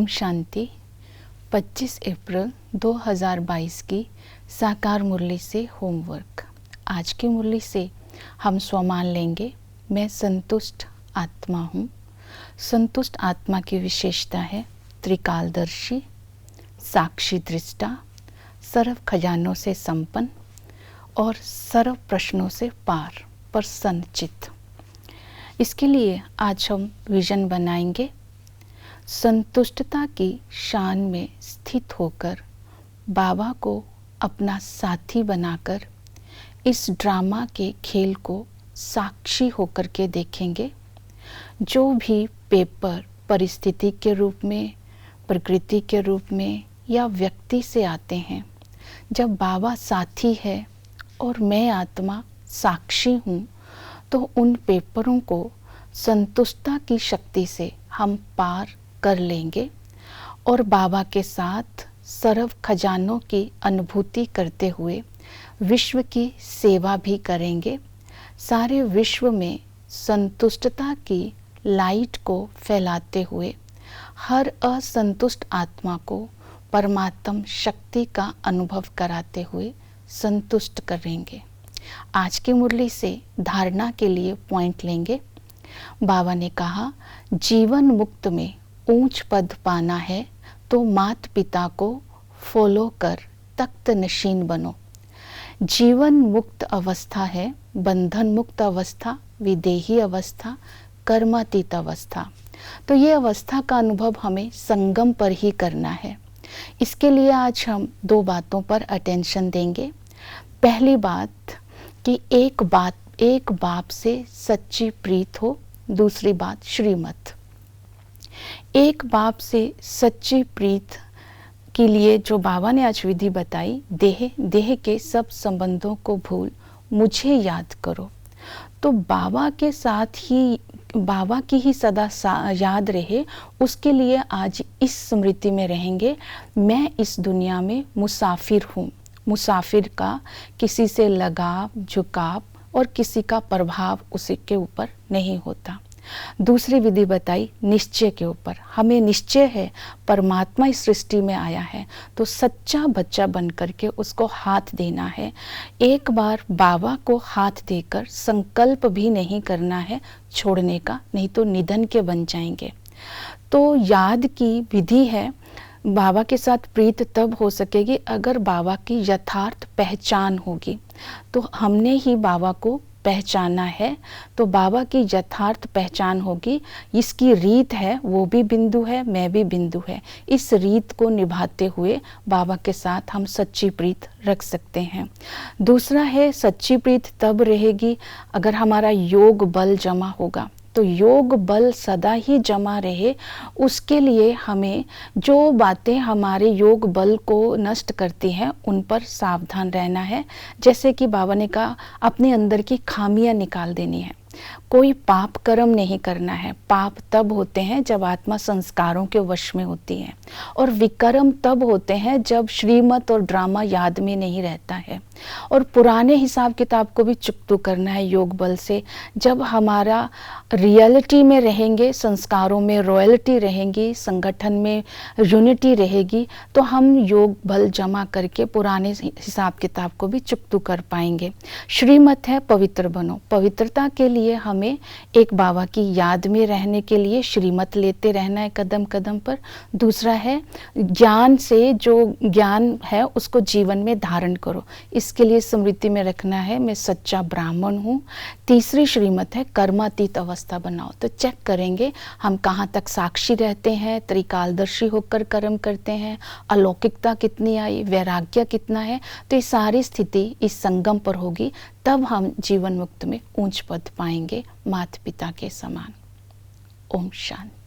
ओम शांति। 25 अप्रैल 2022 की साकार मुरली से होमवर्क। आज की मुरली से हम स्वमान लेंगे, मैं संतुष्ट आत्मा हूँ। संतुष्ट आत्मा की विशेषता है त्रिकालदर्शी, साक्षी दृष्टा, सर्व खजानों से संपन्न और सर्व प्रश्नों से पार, प्रसन्न चित्त। इसके लिए आज हम विजन बनाएंगे। संतुष्टता की शान में स्थित होकर बाबा को अपना साथी बनाकर इस ड्रामा के खेल को साक्षी होकर के देखेंगे। जो भी पेपर परिस्थिति के रूप में, प्रकृति के रूप में या व्यक्ति से आते हैं, जब बाबा साथी है और मैं आत्मा साक्षी हूँ, तो उन पेपरों को संतुष्टता की शक्ति से हम पार कर लेंगे और बाबा के साथ सर्व खजानों की अनुभूति करते हुए विश्व की सेवा भी करेंगे। सारे विश्व में संतुष्टता की लाइट को फैलाते हुए हर असंतुष्ट आत्मा को परमात्म शक्ति का अनुभव कराते हुए संतुष्ट करेंगे। आज की मुरली से धारणा के लिए पॉइंट लेंगे। बाबा ने कहा, जीवन मुक्त में ऊंच पद पाना है तो माता पिता को फॉलो कर तख्त नशीन बनो। जीवन मुक्त अवस्था है बंधन मुक्त अवस्था, विदेही अवस्था, कर्मातीत अवस्था। तो ये अवस्था का अनुभव हमें संगम पर ही करना है। इसके लिए आज हम दो बातों पर अटेंशन देंगे। पहली बात कि एक बाप से सच्ची प्रीत हो। दूसरी बात श्रीमत। एक बाप से सच्ची प्रीत के लिए जो बाबा ने आज विधि बताई, देह के सब संबंधों को भूल मुझे याद करो। तो बाबा के साथ ही, बाबा की ही सदा याद रहे, उसके लिए आज इस स्मृति में रहेंगे। मैं इस दुनिया में मुसाफिर हूँ। मुसाफिर का किसी से लगाव, झुकाव और किसी का प्रभाव उसी के ऊपर नहीं होता। दूसरी विधि बताई निश्चय के ऊपर। हमें निश्चय है परमात्मा इस सृष्टि में आया है तो सच्चा बच्चा बन करके उसको हाथ देना है। एक बार बाबा को हाथ देकर संकल्प भी नहीं करना है छोड़ने का, नहीं तो निधन के बन जाएंगे। तो याद की विधि है। बाबा के साथ प्रीत तब हो सकेगी अगर बाबा की यथार्थ पहचान होगी। तो हमने ही बाबा को पहचाना है, तो बाबा की यथार्थ पहचान होगी। इसकी रीत है, वो भी बिंदु है, मैं भी बिंदु है। इस रीत को निभाते हुए बाबा के साथ हम सच्ची प्रीत रख सकते हैं। दूसरा है, सच्ची प्रीत तब रहेगी अगर हमारा योग बल जमा होगा। तो योग बल सदा ही जमा रहे, उसके लिए हमें जो बातें हमारे योग बल को नष्ट करती हैं उन पर सावधान रहना है। जैसे कि बाबा ने कहा, अपने अंदर की खामियां निकाल देनी है। कोई पाप कर्म नहीं करना है। पाप तब होते हैं जब आत्मा संस्कारों के वश में होती है, और विकर्म तब होते हैं जब श्रीमत और ड्रामा याद में नहीं रहता है। और पुराने हिसाब किताब को भी चुकतू करना है योग बल से। जब हमारा रियलिटी में रहेंगे, संस्कारों में रॉयल्टी रहेंगी, संगठन में यूनिटी रहेगी, तो हम योग बल जमा करके पुराने हिसाब किताब को भी चुकतू कर पाएंगे। श्रीमत है पवित्र बनो। पवित्रता के लिए हमें एक बाबा की याद में रहने के लिए श्रीमत लेते रहना है कदम कदम पर। दूसरा है ज्ञान से, जो ज्ञान है उसको जीवन में धारण करो। इसके लिए स्मृति में रखना है मैं सच्चा ब्राह्मण हूँ। तीसरी श्रीमत है कर्मातीत अवस्था बनाओ। तो चेक करेंगे हम कहाँ तक साक्षी रहते हैं, त्रिकालदर्शी होकर कर्म करते हैं, अलौकिकता कितनी आई, वैराग्य कितना है। तो ये सारी स्थिति इस संगम पर होगी, तब हम जीवन मुक्त में ऊंच पद पाएंगे माता पिता के समान। ओम शांति।